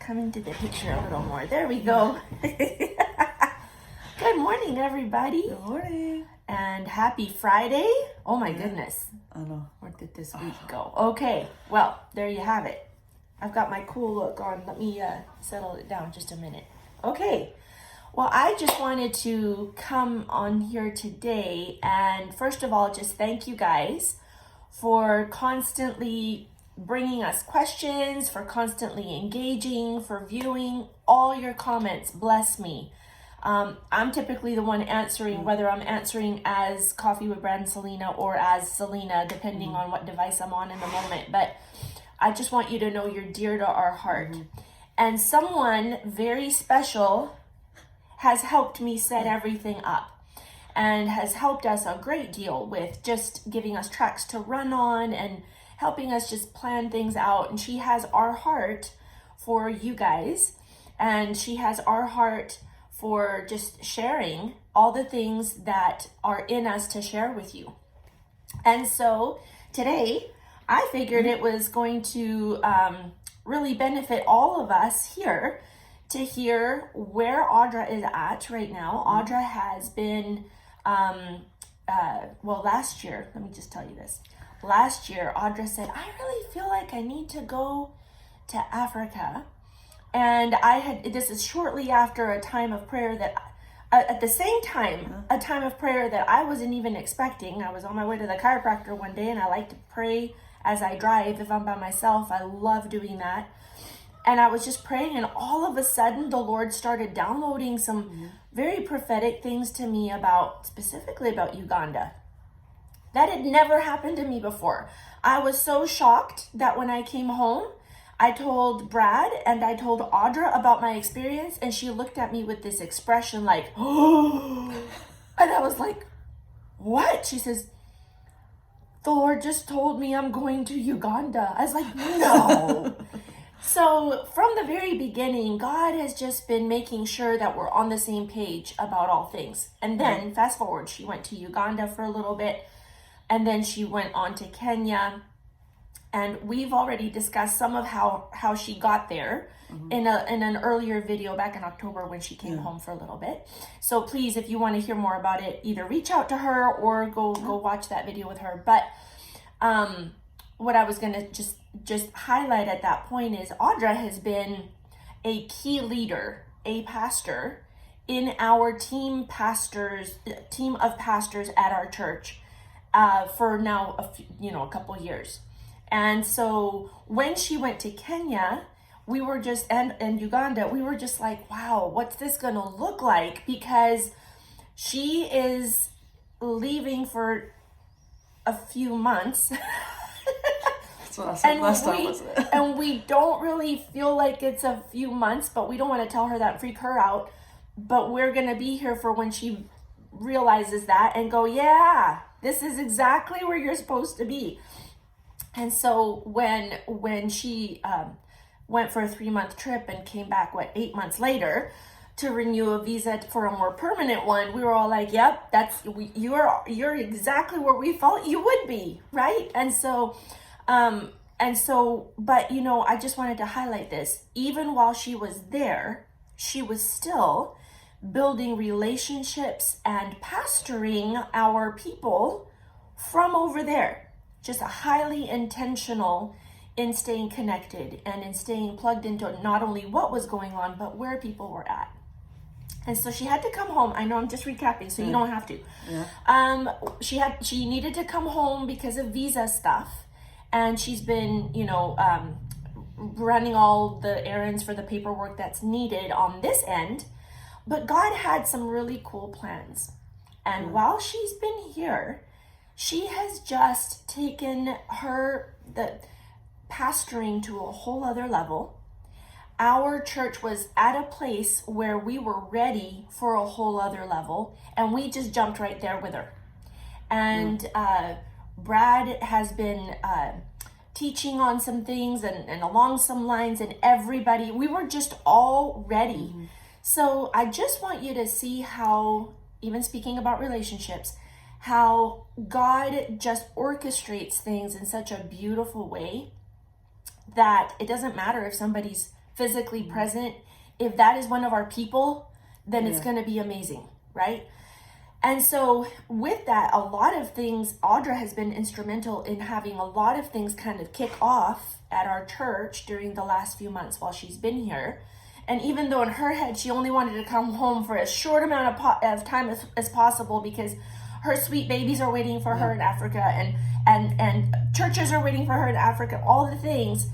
come into the picture a little more. There we go. Good morning, everybody. Good morning. And happy Friday. Oh my goodness. I know. Where did this week go? Okay, well, there you have it. I've got my cool look on. Let me settle it down just a minute. Okay. Well, I just wanted to come on here today and first of all, just thank you guys for constantly bringing us questions, for constantly engaging, for viewing. All your comments bless me. I'm typically the one answering, whether I'm answering as Coffee with Brad and Selena or as Selena, depending on what device I'm on in the moment. But I just want you to know you're dear to our heart. And someone very special has helped me set everything up and has helped us a great deal with just giving us tracks to run on and helping us just plan things out. And she has our heart for you guys, and she has our heart for just sharing all the things that are in us to share with you. And so today I figured it was going to really benefit all of us here to hear where Audra is at right now. Audra has been, last year, let me just tell you this. Last year, Audra said, I really feel like I need to go to Africa. And this is shortly after a time of prayer that, at the same time, a time of prayer that I wasn't even expecting. I was on my way to the chiropractor one day, and I like to pray as I drive if I'm by myself. I love doing that. And I was just praying, and all of a sudden the Lord started downloading some very prophetic things to me specifically about Uganda. That had never happened to me before. I was so shocked that when I came home, I told Brad and I told Audra about my experience, and she looked at me with this expression like, oh, and I was like, what? She says, the Lord just told me I'm going to Uganda. I was like, no. So from the very beginning, God has just been making sure that we're on the same page about all things. And then fast forward, she went to Uganda for a little bit, and then she went on to Kenya. And we've already discussed some of how she got there in an earlier video back in October when she came home for a little bit. So please, if you want to hear more about it, either reach out to her or go watch that video with her. But what I was going to just highlight at that point is Audra has been a key leader, a pastor in our team of pastors at our church for now a couple years. And so when she went to Kenya, we were just, and Uganda, we were just like, wow, what's this going to look like? Because she is leaving for a few months. That's what I said last time, wasn't it? And we don't really feel like it's a few months, but we don't want to tell her that and freak her out. But we're going to be here for when she realizes that and go, yeah, this is exactly where you're supposed to be. And so when she went for a 3-month trip and came back, 8 months later to renew a visa for a more permanent one, we were all like, yep, you're exactly where we thought you would be, right? And so, but I just wanted to highlight this. Even while she was there, she was still building relationships and pastoring our people from over there. Just highly intentional in staying connected and in staying plugged into not only what was going on, but where people were at. And so she had to come home. I know I'm just recapping, so you don't have to. Yeah. She needed to come home because of visa stuff. And she's been, running all the errands for the paperwork that's needed on this end. But God had some really cool plans. And while she's been here, she has just taken the pastoring to a whole other level. Our church was at a place where we were ready for a whole other level, and we just jumped right there with her. And Brad has been teaching on some things and along some lines, and we were just all ready. So I just want you to see how, even speaking about relationships, how God just orchestrates things in such a beautiful way that it doesn't matter if somebody's physically present, if that is one of our people, then it's going to be amazing, right? And so with that, a lot of things, Audra has been instrumental in having a lot of things kind of kick off at our church during the last few months while she's been here. And even though in her head, she only wanted to come home for as short amount of time as possible, because her sweet babies are waiting for her in Africa, and churches are waiting for her in Africa, all the things.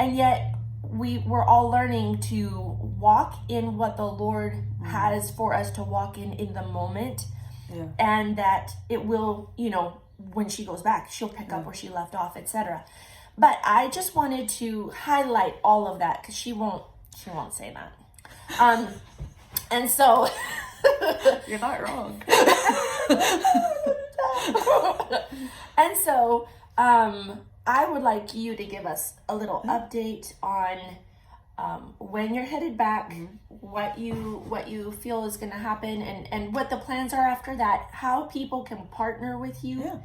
And yet we're all learning to walk in what the Lord has for us to walk in the moment. Yeah. And that it will, when she goes back, she'll pick up where she left off, etc. But I just wanted to highlight all of that, because she won't say that. And so you're not wrong. And so I would like you to give us a little update on when you're headed back, what you feel is going to happen, and what the plans are after that, how people can partner with you,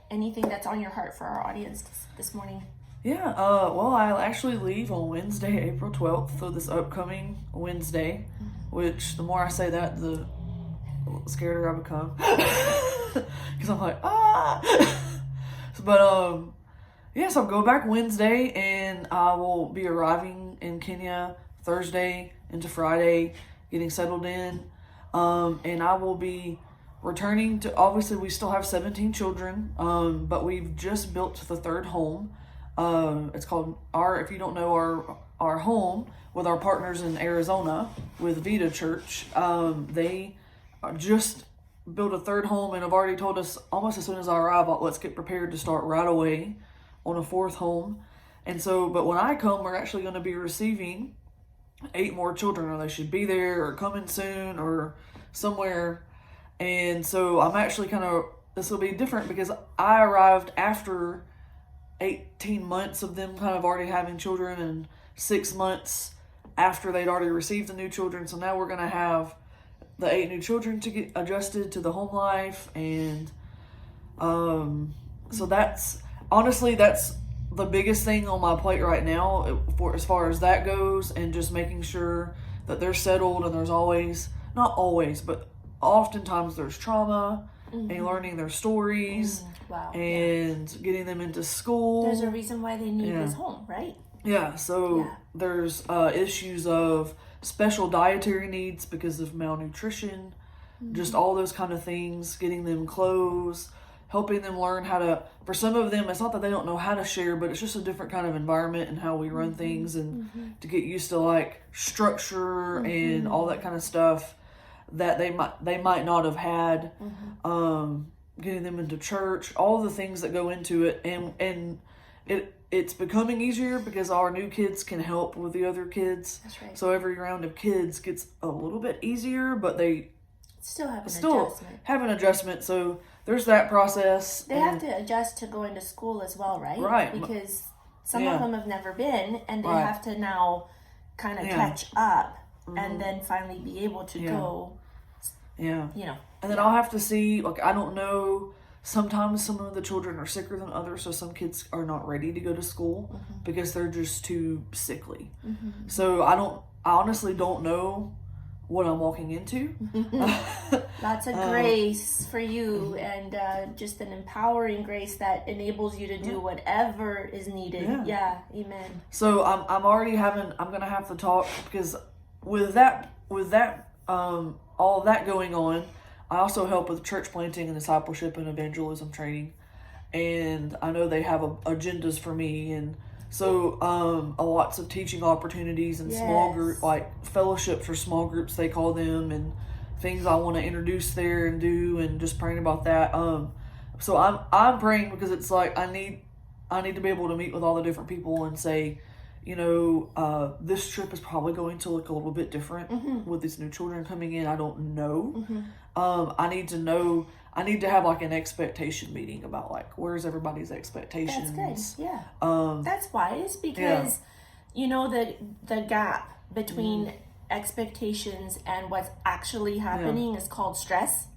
anything that's on your heart for our audience this morning. Yeah, well, I'll actually leave on Wednesday, April 12th, so this upcoming Wednesday, which the more I say that, the scarier I become. Because I'm like, But, yes, I'll go back Wednesday, and I will be arriving in Kenya Thursday into Friday, getting settled in, and I will be returning to, obviously we still have 17 children, but we've just built the third home. It's called if you don't know, our home with our partners in Arizona with Vita Church, they just built a third home, and have already told us almost as soon as I arrive, let's get prepared to start right away on a fourth home. And so, but when I come, we're actually going to be receiving 8 more children, or they should be there or coming soon or somewhere. And so I'm actually this will be different, because I arrived after 18 months of them kind of already having children, and 6 months after they'd already received the new children. So now we're going to have the 8 new children to get adjusted to the home life. And so that's the biggest thing on my plate right now for as far as that goes, and just making sure that they're settled. And there's not always, but oftentimes there's trauma, and learning their stories, and getting them into school. There's a reason why they need this home, right? Yeah, so there's issues of special dietary needs because of malnutrition, just all those kind of things, getting them clothes, helping them learn how to, for some of them, it's not that they don't know how to share, but it's just a different kind of environment and how we run things, and to get used to like structure and all that kind of stuff that they might not have had, getting them into church, all the things that go into it, and it's becoming easier because our new kids can help with the other kids. That's right. So every round of kids gets a little bit easier, but they still have an adjustment. So there's that process. They have to adjust to going to school as well, right? Right. Because some of them have never been, and they have to now kind of catch up, and then finally be able to go. Yeah. And then I'll have to see, I don't know, sometimes some of the children are sicker than others, so some kids are not ready to go to school because they're just too sickly. So I honestly don't know what I'm walking into. Lots of grace for you, and just an empowering grace that enables you to do whatever is needed. Yeah, amen. So I'm already I'm going to have to talk, because with that all of that going on, I also help with church planting and discipleship and evangelism training, and I know they have agendas for me, and so lots of teaching opportunities and small group, like fellowships or small groups they call them, and things I want to introduce there and do, and just praying about that. So I'm praying, because it's like I need to be able to meet with all the different people and say, this trip is probably going to look a little bit different with these new children coming in. I don't know. I need to have like an expectation meeting about like, where's everybody's expectations. That's good. Yeah. That's wise, because the gap between expectations and what's actually happening is called stress.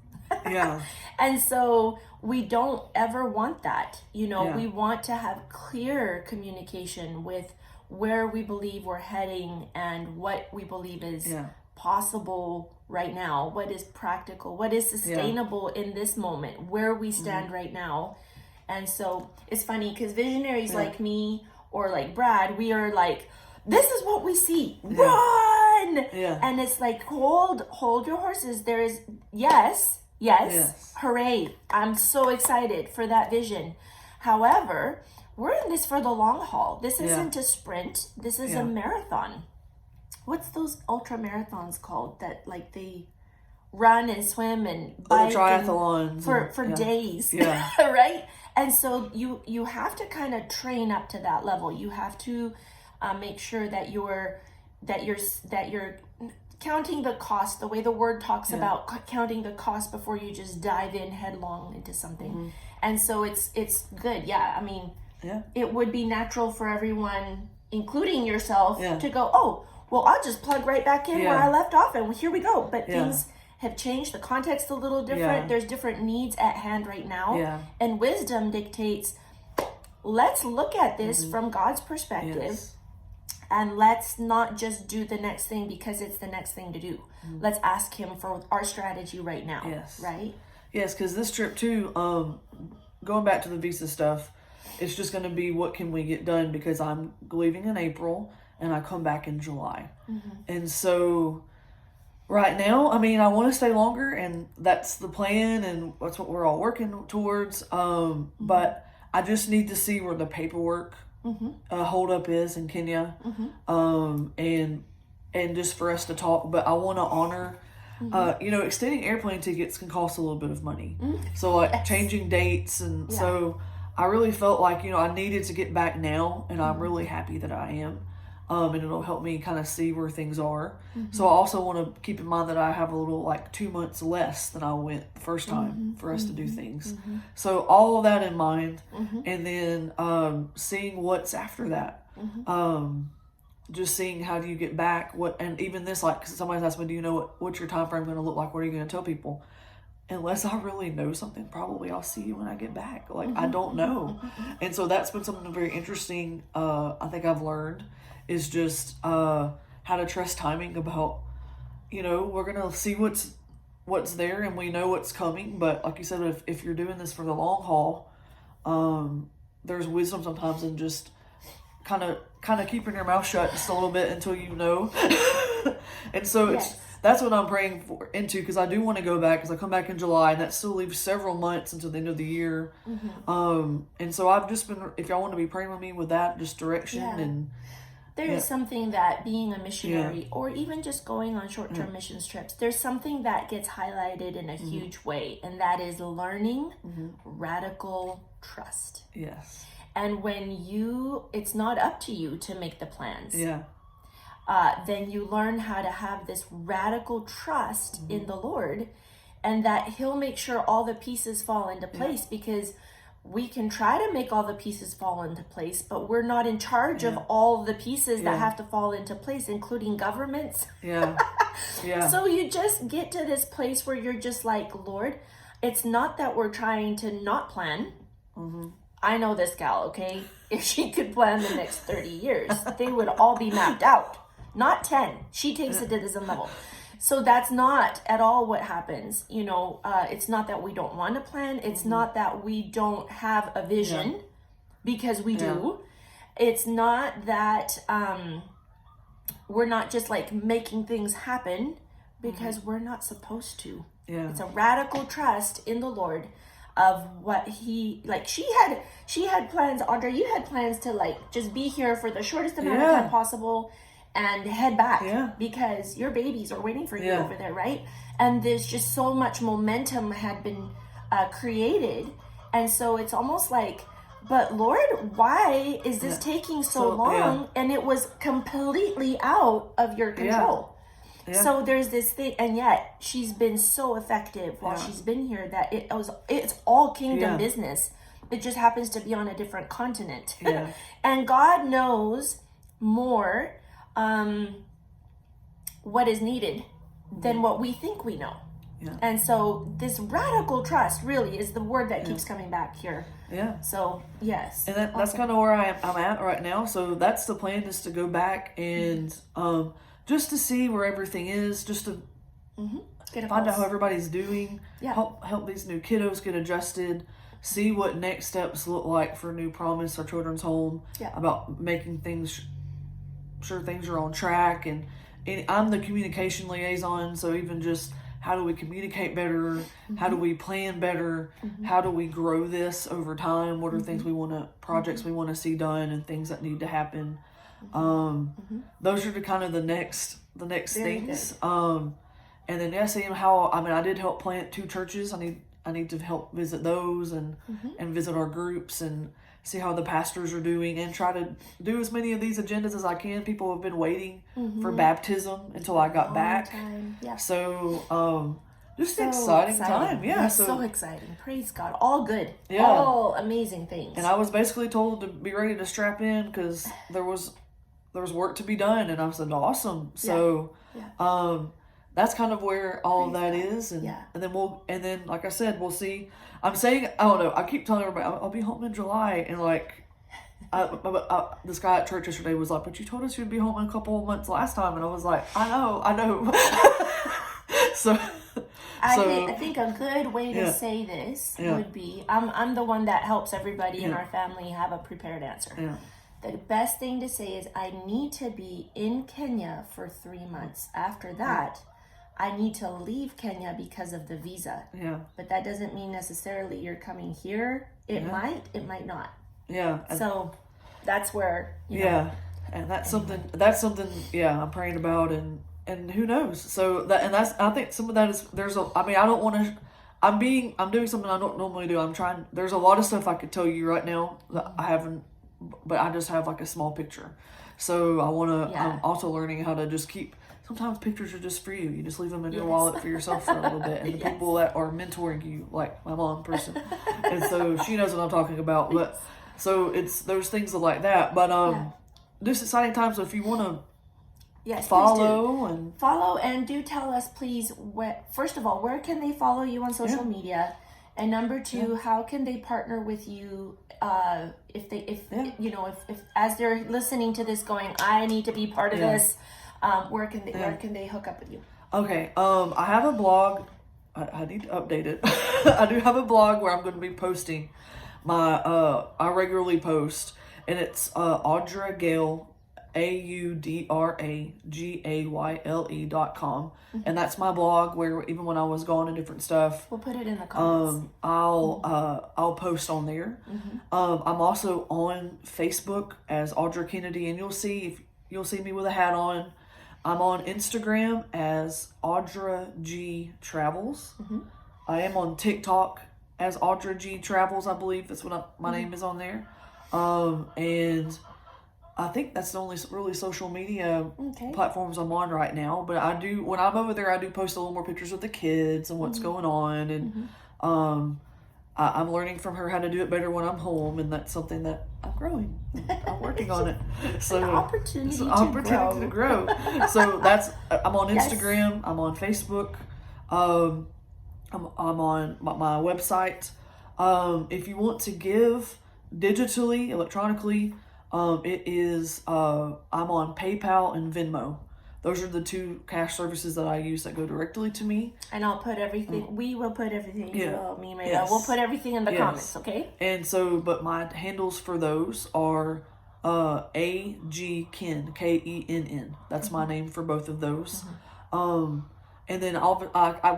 Yeah. And so we don't ever want that. Yeah. We want to have clear communication with where we believe we're heading and what we believe is possible right now, what is practical, what is sustainable in this moment, where we stand right now. And so it's funny because visionaries like me or like Brad, we are like, this is what we see. Run! Yeah. And it's like, hold your horses. There is, yes, hooray. I'm so excited for that vision. However, we're in this for the long haul. This isn't a sprint. This is a marathon. What's those ultra marathons called that like they run and swim and bike triathlons for days, right? And so you have to kind of train up to that level. You have to make sure that you're counting the cost, the way the word talks about counting the cost before you just dive in headlong into something. And so it's good. I mean, it would be natural for everyone, including yourself, to go, oh, well, I'll just plug right back in where I left off and here we go. But things have changed, the context a little different. There's different needs at hand right now. And wisdom dictates, let's look at this from God's perspective. And let's not just do the next thing because it's the next thing to do. Let's ask him for our strategy right now. Right? Yes, because this trip too, going back to the visa stuff, it's just going to be what can we get done because I'm leaving in April and I come back in July. And so right now, I mean, I want to stay longer and that's the plan and that's what we're all working towards. But I just need to see where the paperwork hold up is in Kenya. And just for us to talk, but I want to honor, extending airplane tickets can cost a little bit of money. So like changing dates. And so I really felt like, I needed to get back now and I'm really happy that I am. And it'll help me kind of see where things are. So I also want to keep in mind that I have a little like 2 months less than I went the first time for us to do things. So all of that in mind, and then seeing what's after that. Just seeing how do you get back, and even this, like somebody's asked me, do you know what's your time frame going to look like? What are you going to tell people? Unless I really know something, probably I'll see you when I get back. Like I don't know. And so that's been something very interesting. I think I've learned is just how to trust timing about, we're going to see what's there and we know what's coming. But like you said, if you're doing this for the long haul, there's wisdom sometimes in just kind of keeping your mouth shut just a little bit until you know. And so that's what I'm praying into because I do want to go back because I come back in July and that still leaves several months until the end of the year. And so I've just been, if y'all want to be praying with me with that, just direction and there is something that being a missionary or even just going on short-term missions trips, there's something that gets highlighted in a huge way, and that is learning radical trust. Yes. And when it's not up to you to make the plans. Then you learn how to have this radical trust in the Lord and that he'll make sure all the pieces fall into place because we can try to make all the pieces fall into place, but we're not in charge of all the pieces that have to fall into place, including governments. So you just get to this place where you're just like, Lord, it's not that we're trying to not plan. I know this gal, okay? If she could plan the next 30 years, they would all be mapped out. Not 10. She takes it to this level. So that's not at all what happens. It's not that we don't want to plan. It's not that we don't have a vision because we do. It's not that we're not just like making things happen because we're not supposed to. It's a radical trust in the Lord of what he, like she had plans, Audra, you had plans to like just be here for the shortest amount of time possible and head back because your babies are waiting for you over there, right? And there's just so much momentum had been created. And so it's almost like, but Lord, why is this taking so long? And it was completely out of your control. So there's this thing, and yet she's been so effective while she's been here that it's all kingdom business. It just happens to be on a different continent. And God knows more what is needed than what we think we know. Yeah. And so this radical trust really is the word that keeps coming back here. Yeah. So, yes. And that's kind of where I'm at right now. So that's the plan, is to go back and just to see where everything is, just to find out how everybody's doing, help these new kiddos get adjusted, see what next steps look like for New Promise, our children's home, about making sure things are on track. And I'm the communication liaison, so even just how do we communicate better? How do we plan better? How do we grow this over time? What are things projects we want to see done, and things that need to happen? Those are the next Very things. Good. And then seeing how, I did help plant 2 churches. I need to help visit those and visit our groups and see how the pastors are doing, and try to do as many of these agendas as I can. People have been waiting for baptism until I got back. Yeah. So, just an exciting time. Yeah. So exciting. Praise God. All good. Yeah. All amazing things. And I was basically told to be ready to strap in because there was work to be done, and I said, awesome. So, that's kind of where all of that is. And then like I said, we'll see. I'm saying, I don't know, I keep telling everybody I'll be home in July, and this guy at church yesterday was like, but you told us you'd be home in a couple of months last time, and I was like, I know. So I think a good way to say this would be, I'm the one that helps everybody in our family have a prepared answer. Yeah. The best thing to say is, I need to be in Kenya for 3 months. After that, I need to leave Kenya because of the visa. Yeah. But that doesn't mean necessarily you're coming here. It might not. Yeah. So that's where, and that's something, I'm praying about, and who knows. So I think some of that is, I'm doing something I don't normally do. There's a lot of stuff I could tell you right now that I haven't, but I just have a small picture. So I'm also learning how to just keep, sometimes pictures are just for you. You just leave them in your wallet for yourself for a little bit. And the people that are mentoring you, like my mom person. And so she knows what I'm talking about. But so it's those things like that. But this exciting time. So if you want to follow and do tell us, please, first of all, where can they follow you on social media? And number 2, how can they partner with you if as they're listening to this going, I need to be part of this, where can they hook up with you? Okay, I have a blog. I need to update it. I do have a blog where I'm going to be posting I regularly post, and it's Audra Gale, AudraGayle.com, and that's my blog where even when I was gone and different stuff, we'll put it in the comments. I'll post on there. I'm also on Facebook as Audra Kennedy, and you'll see me with a hat on. I'm on Instagram as Audra G Travels. I am on TikTok as Audra G Travels. I believe that's what my name is on there. And I think that's the only really social media platforms I'm on right now. But when I'm over there, I do post a little more pictures with the kids and what's going on. And I'm learning from her how to do it better when I'm home. And that's something that I'm growing. I'm working on it. So an opportunity to grow. So I'm on Instagram. I'm on Facebook. I'm on my website. If you want to give digitally, electronically, it is I'm on PayPal and Venmo. Those are the 2 cash services that I use that go directly to me. And I'll put everything. We will put everything. We'll put everything in the comments. Okay. And so, but my handles for those are AG Ken, KENN. That's my name for both of those. And then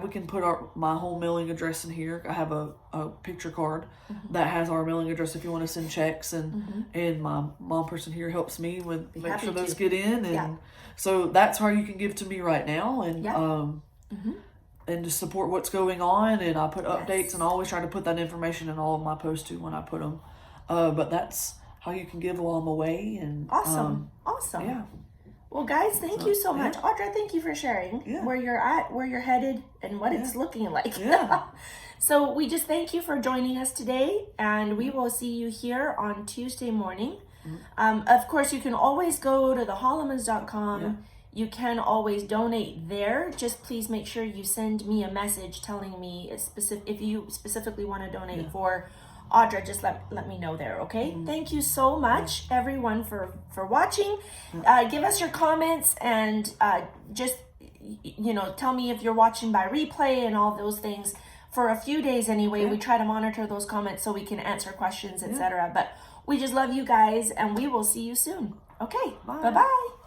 we can put my home mailing address in here. I have a picture card that has our mailing address if you want to send checks, and my mom person here helps me with make sure those get in, and so that's how you can give to me right now, and and just support what's going on. And I put updates, and I always try to put that information in all of my posts too when I put them. But that's how you can give while I'm away. And awesome. Yeah. Well, guys, thank you so much. Audra, thank you for sharing where you're at, where you're headed, and what it's looking like. So we just thank you for joining us today, and we will see you here on Tuesday morning. Of course, you can always go to thehollemans.com. you can always donate there. Just please make sure you send me a message telling me if you specifically want to donate for Audra. Just let me know there, okay? Thank you so much, everyone, for watching. Give us your comments and just tell me if you're watching by replay and all those things. For a few days anyway, we try to monitor those comments so we can answer questions, etc. But we just love you guys, and we will see you soon. Okay, bye-bye.